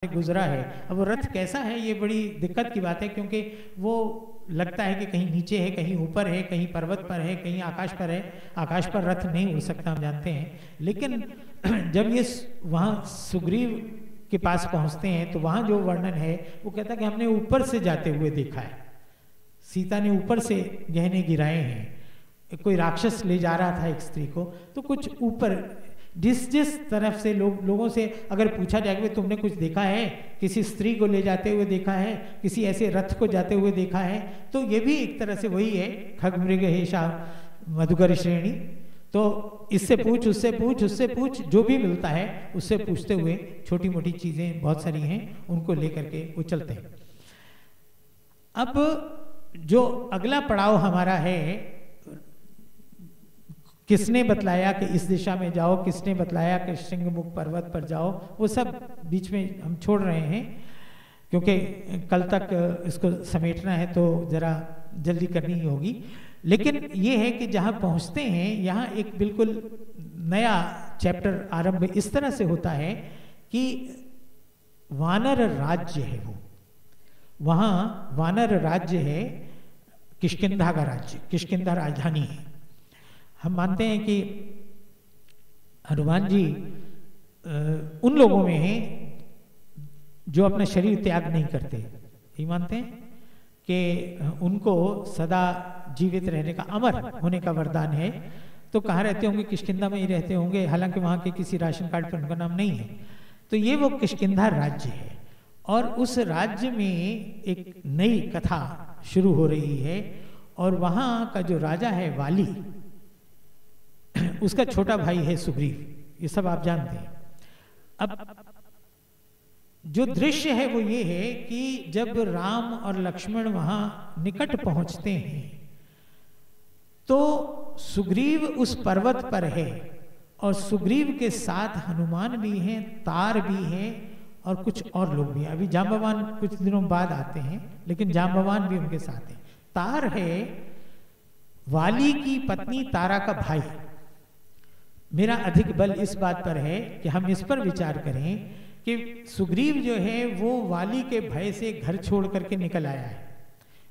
गुजरा है। अब वो रथ कैसा है ये बड़ी दिक्कत की बात है, क्योंकि वो लगता है कि कहीं नीचे है, कहीं ऊपर है, कहीं पर्वत पर है, कहीं आकाश पर है। आकाश पर रथ नहीं उड़ सकता, हम जानते हैं। लेकिन जब ये वहाँ सुग्रीव के पास पहुंचते हैं तो वहाँ जो वर्णन है वो कहता है कि हमने ऊपर से जाते हुए देखा है, सीता ने ऊपर से गहने गिराए हैं। कोई राक्षस ले जा रहा था एक स्त्री को, तो कुछ ऊपर जिस तरफ से लोगों से अगर पूछा जाए कि तुमने कुछ देखा है, किसी स्त्री को ले जाते हुए देखा है, किसी ऐसे रथ को जाते हुए देखा है, तो ये भी एक तरह से वही है, खगमृग हेषा मधुकर श्रेणी। तो इससे पूछ, उससे पूछ, उससे पूछ, जो भी मिलता है उससे पूछते हुए छोटी मोटी चीजें बहुत सारी हैं उनको लेकर के वो चलते हैं। अब जो अगला पड़ाव हमारा है, किसने बतलाया कि इस दिशा में जाओ, किसने बतलाया कि श्रृंगमुख पर्वत पर जाओ, वो सब बीच में हम छोड़ रहे हैं क्योंकि कल तक इसको समेटना है तो जरा जल्दी करनी ही होगी। लेकिन ये है कि जहाँ पहुँचते हैं यहाँ एक बिल्कुल नया चैप्टर आरंभ इस तरह से होता है कि वानर राज्य है, वो वहाँ वानर राज्य है, किष्किंधा का राज्य, किष्किंधा राजधानी है। हम मानते हैं कि हनुमान जी उन लोगों में हैं जो अपना शरीर त्याग नहीं करते। ये मानते हैं कि उनको सदा जीवित रहने का, अमर होने का वरदान है। तो कहाँ रहते होंगे? किष्किंधा में ही रहते होंगे, हालांकि वहाँ के किसी राशन कार्ड पर उनका नाम नहीं है। तो ये वो किष्किंधा राज्य है और उस राज्य में एक नई कथा शुरू हो रही है। और वहाँ का जो राजा है वाली, उसका छोटा भाई है सुग्रीव, ये सब आप जानते हैं। अब जो दृश्य है वो ये है कि जब राम और लक्ष्मण वहां निकट पहुंचते हैं तो सुग्रीव उस पर्वत पर है और सुग्रीव के साथ हनुमान भी हैं, तार भी हैं और कुछ और लोग भी हैं। अभी जांबवान कुछ दिनों बाद आते हैं, लेकिन जांबवान भी उनके साथ हैं। तार है वाली की पत्नी तारा का भाई। मेरा अधिक बल इस बात पर है कि हम इस पर विचार करें कि सुग्रीव जो है वो वाली के भय से घर छोड़ करके निकल आया है,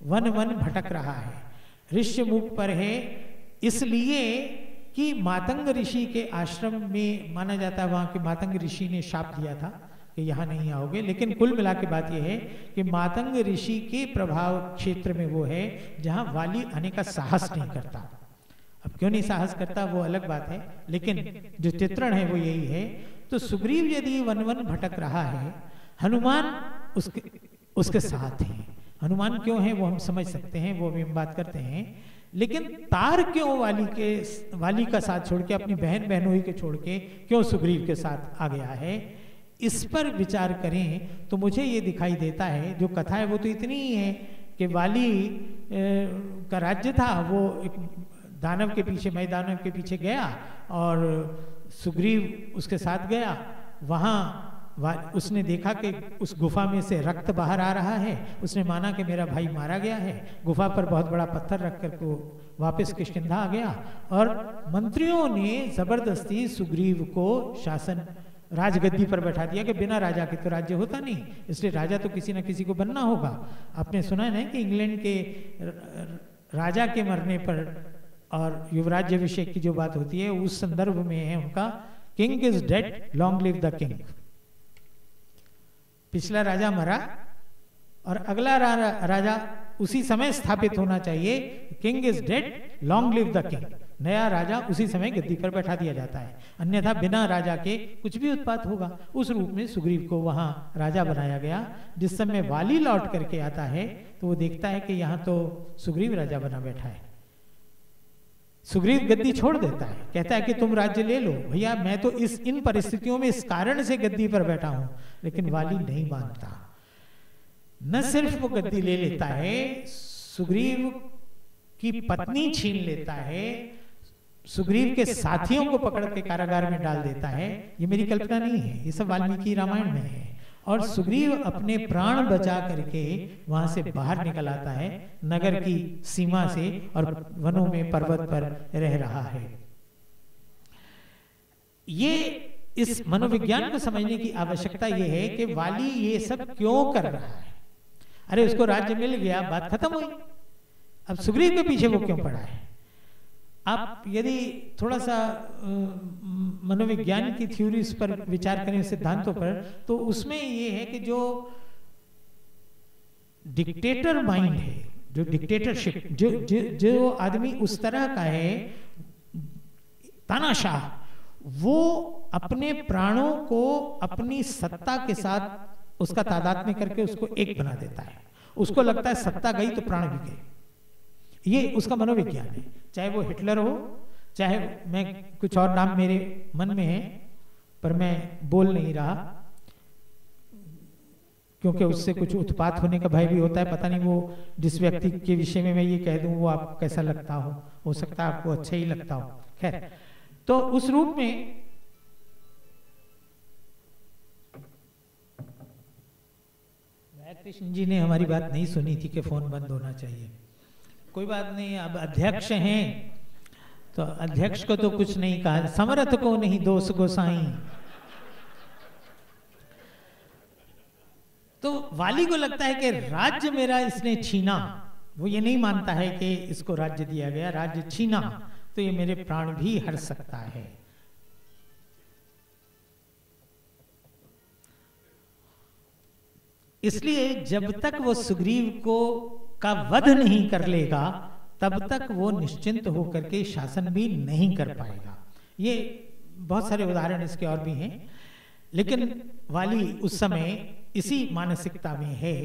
वन वन भटक रहा है, ऋष्यमुख पर है, इसलिए कि मातंग ऋषि के आश्रम में माना जाता है वहां के मातंग ऋषि ने शाप दिया था कि यहाँ नहीं आओगे। लेकिन कुल मिला के बात यह है कि मातंग ऋषि के प्रभाव क्षेत्र में वो है जहाँ वाली आने का साहस नहीं करता। अब क्यों नहीं साहस करता वो अलग बात है, लेकिन जो चित्रण है वो यही है। तो सुग्रीव यदि वन वन भटक रहा है, हनुमान उसके साथ हैं। हनुमान क्यों है वो हम समझ सकते हैं, वो भी हम बात करते हैं। लेकिन तार क्यों वाली का साथ छोड़ के, अपनी बहन बहनोई के छोड़ के क्यों सुग्रीव के साथ आ गया है, इस पर विचार करें तो मुझे ये दिखाई देता है, जो कथा है वो तो इतनी ही है कि वाली का राज्य था, वो एक दानव के पीछे, मैं दानव के पीछे गया और सुग्रीव उसके साथ गया। वहाँ उसने देखा कि उस गुफा में से रक्त बाहर आ रहा है, उसने माना कि मेरा भाई मारा गया है, गुफा पर बहुत बड़ा पत्थर रख कर को वापस किष्किंधा आ गया। और मंत्रियों ने जबरदस्ती सुग्रीव को शासन राजगद्दी पर बैठा दिया कि बिना राजा के तो राज्य होता नहीं, इसलिए राजा तो किसी न किसी को बनना होगा। आपने सुना है ना कि इंग्लैंड के राजा के मरने पर और युवराज्याभिषेक की जो बात होती है उस संदर्भ में है उनका, king is dead long live the king. पिछला राजा मरा और अगला राजा उसी समय स्थापित होना चाहिए, king is dead long live the king. नया राजा उसी समय गद्दी पर बैठा दिया जाता है, अन्यथा बिना राजा के कुछ भी उत्पात होगा। उस रूप में सुग्रीव को वहां राजा बनाया गया। जिस समय वाली लौट करके आता है तो वो देखता है कि यहाँ तो सुग्रीव राजा बना बैठा है। सुग्रीव गद्दी छोड़ देता है, कहता है कि तुम राज्य ले लो भैया, मैं तो इन परिस्थितियों में इस कारण से गद्दी पर बैठा हूं। लेकिन वाली नहीं मानता, न सिर्फ वो गद्दी ले लेता है, सुग्रीव की पत्नी छीन लेता है, सुग्रीव के साथियों को पकड़ के कारागार में डाल देता है। ये मेरी कल्पना नहीं है, ये सब वाल्मीकि रामायण में है। और सुग्रीव अपने प्राण बचा करके वहां से बाहर निकल आता है नगर की सीमा से और वनों में पर्वत पर रह रहा है। ये इस मनोविज्ञान को समझने की आवश्यकता यह है कि वाली ये सब क्यों कर रहा है। अरे उसको राज्य मिल गया, बात खत्म हुई। अब सुग्रीव के पीछे वो क्यों पड़ा है? आप यदि थोड़ा सा मनोविज्ञान की थ्योरीज पर विचार करें, सिद्धांतों पर, तो उसमें ये है कि जो डिक्टेटर माइंड है, जो डिक्टेटरशिप, जो आदमी उस तरह का है, तानाशाह, वो अपने प्राणों को अपनी सत्ता के साथ उसका तादात्म्य करके उसको एक बना देता है। उसको लगता है सत्ता गई तो प्राण भी गए। ये उसका मनोविज्ञान है। चाहे वो हिटलर हो, चाहे मैं कुछ और नाम मेरे मन में है पर मैं बोल नहीं रहा, क्योंकि उससे कुछ उत्पात होने का भय भी होता है। पता नहीं वो जिस व्यक्ति के विषय में मैं ये कह दूं वो आपको कैसा लगता हो सकता है आपको अच्छा ही लगता हो। खैर, तो उस रूप में कृष्ण जी ने हमारी बात नहीं सुनी थी कि फोन बंद होना चाहिए। कोई बात नहीं, अब अध्यक्ष हैं तो अध्यक्ष को तो कुछ नहीं कहा, समर्थ को नहीं दोष गोसाई। तो वाली को लगता है कि राज्य मेरा इसने छीना, वो ये नहीं मानता है कि इसको राज्य दिया गया, राज्य छीना तो ये मेरे प्राण भी हर सकता है। इसलिए जब तक वो सुग्रीव को का वध नहीं कर लेगा तब तक वो निश्चिंत होकर के शासन भी नहीं कर पाएगा। ये बहुत सारे उदाहरण इसके और भी हैं, लेकिन वाली उस समय इसी मानसिकता में है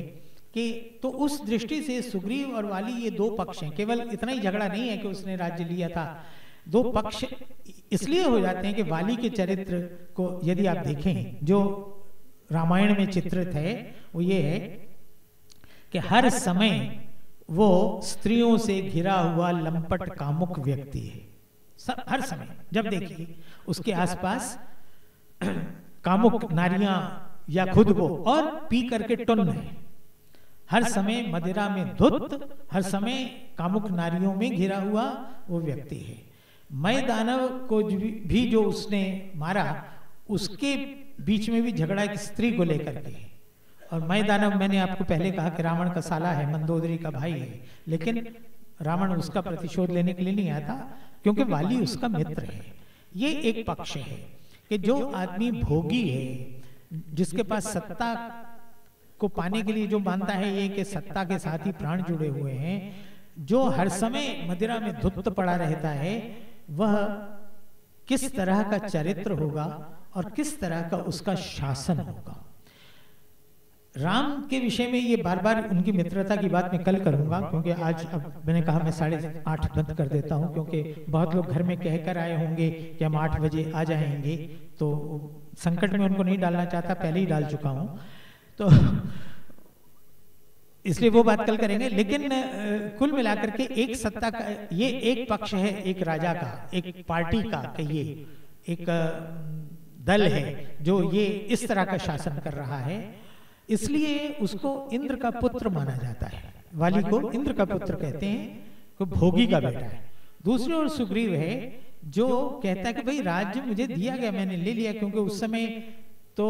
कि तो उस दृष्टि से सुग्रीव और वाली ये दो पक्ष हैं। केवल इतना ही झगड़ा नहीं है कि उसने राज्य लिया था, दो पक्ष इसलिए हो जाते हैं कि वाली के चरित्र को यदि आप देखें जो रामायण में चित्रित है वो ये है कि हर समय वो स्त्रियों से घिरा हुआ लंपट कामुक व्यक्ति है। हर समय जब देखिए उसके आसपास कामुक नारियां या खुद वो, और पी करके टुन्न है, हर समय मदिरा में धुत, हर समय कामुक नारियों में घिरा हुआ वो व्यक्ति है। मैं दानव को भी जो उसने मारा उसके बीच में भी झगड़ा एक स्त्री को लेकर के। और मैं दानव, मैंने आपको पहले कहा कि रावण का साला है, मंदोदरी का भाई है, लेकिन रावण उसका प्रतिशोध लेने के लिए नहीं आया था क्योंकि वाली उसका मित्र है। ये एक पक्ष है कि जो आदमी भोगी है, जिसके पास सत्ता को पाने के लिए जो मानता है ये कि सत्ता के साथ ही प्राण जुड़े हुए हैं, जो हर समय मदिरा में धुत पड़ा रहता है, वह किस तरह का चरित्र होगा और किस तरह का उसका शासन होगा। राम के विषय में ये बार बार उनकी मित्रता की बात मैं कल करूंगा, क्योंकि आज अब मैंने कहा मैं 8:30 बंद कर देता हूं, क्योंकि बहुत लोग घर में कहकर आए होंगे कि हम 8 बजे आ जाएंगे, तो संकट में उनको नहीं डालना चाहता, पहले ही डाल चुका हूं, तो इसलिए वो बात कल करेंगे। लेकिन कुल मिलाकर के एक सत्ता का ये एक पक्ष है, एक राजा का, एक पार्टी का कहिए, एक दल है जो ये इस तरह का शासन कर रहा है, इसलिए उसको इंद्र का पुत्र माना जाता है। वाली को इंद्र का पुत्र कहते हैं, को भोगी का बेटा है। दूसरी ओर सुग्रीव है जो कहता है कि भाई राज्य मुझे दिया गया, मैंने ले लिया, क्योंकि उस समय तो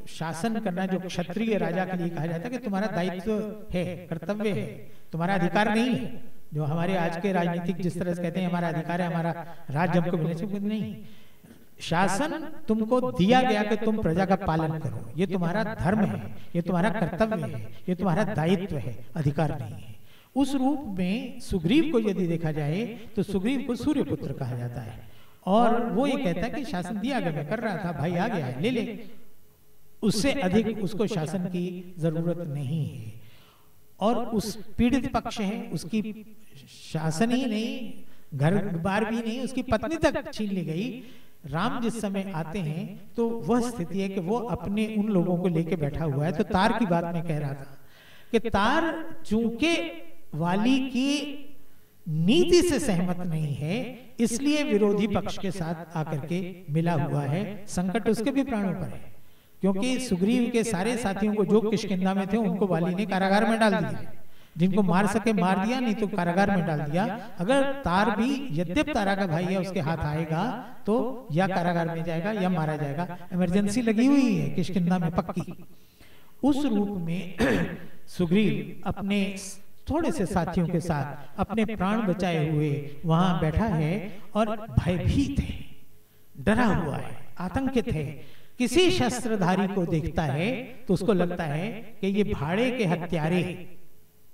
शासन करना जो क्षत्रिय राजा के लिए कहा जाता है कि तुम्हारा दायित्व है, कर्तव्य है, तुम्हारा अधिकार नहीं है। जो हमारे आज के राजनीतिक जिस तरह से कहते हैं हमारा अधिकार है, हमारा राज्य हमको मिलने से कुछ नहीं। शासन तुमको दिया गया कि तुम प्रजा का पालन करो, ये तुम्हारा धर्म है, ये तुम्हारा कर्तव्य है, ये तुम्हारा दायित्व है, अधिकार नहीं है। उस रूप में सुग्रीव को यदि देखा जाए तो सुग्रीव को सूर्यपुत्र कहा जाता है, और वो ये कहता है कि शासन दिया गया, मैं कर रहा था, भाई आ गया है, ले ले, उससे अधिक उसको शासन की जरूरत नहीं है। और उस पीड़ित पक्ष है, उसकी शासन ही नहीं, घर बार भी नहीं, उसकी पत्नी तक छीन ली गई। राम जिस समय आते हैं तो वह स्थिति है कि वो अपने उन लोगों को लेके बैठा हुआ है। तो तार की बात मैं कह रहा था कि तार चूंकि वाली की नीति से सहमत नहीं है, इसलिए विरोधी पक्ष के साथ आकर के मिला हुआ है। संकट उसके भी प्राणों पर है, क्योंकि सुग्रीव के सारे साथियों को जो किष्किंधा में थे उनको वाली ने कारागार में डाल दिया, जिनको मार सके मार दिया, नहीं तो कारागार में डाल दिया। अगर तार भी यद्यप तारा का भाई है उसके हाथ आएगा तो या कारागार में जाएगा या मारा जाएगा। इमरजेंसी लगी हुई है किष्किंधा में पक्की। उस रूप में सुग्रीव अपने थोड़े से साथियों के साथ अपने प्राण बचाए हुए वहां बैठा है और भयभीत है, डरा हुआ है, आतंकित है। किसी शस्त्रधारी को देखता है तो उसको लगता है कि ये भाड़े के हत्यारे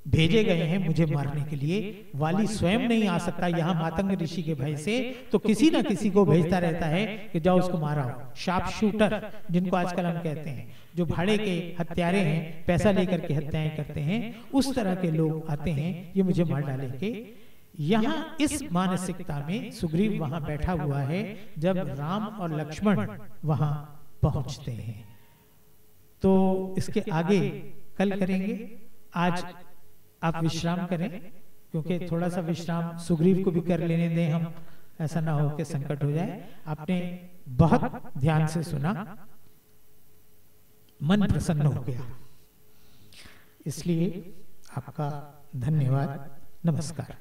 भेजे गए हैं मुझे मारने के लिए। वाली स्वयं नहीं आ सकता यहाँ मातंग ऋषि के भय से, तो किसी ना किसी को भेजता रहता है कि जाओ उसको मारा हो। शार्प शूटर जिनको आजकल हम कहते हैं, जो भाड़े के हत्यारे हैं, पैसा लेकर के हत्याएं करते हैं, उस तरह के लोग आते हैं ये मुझे मार डालेंगे। यहाँ इस मानसिकता में सुग्रीव वहां बैठा हुआ है जब राम और लक्ष्मण वहां पहुंचते हैं। तो इसके आगे कल करेंगे। आज आप विश्राम करें, क्योंकि थोड़ा सा विश्राम सुग्रीव को भी कर लेने दें हम, ऐसा ना हो कि संकट हो जाए। आपने बहुत ध्यान से सुना, मन प्रसन्न हो गया, इसलिए आपका धन्यवाद। नमस्कार।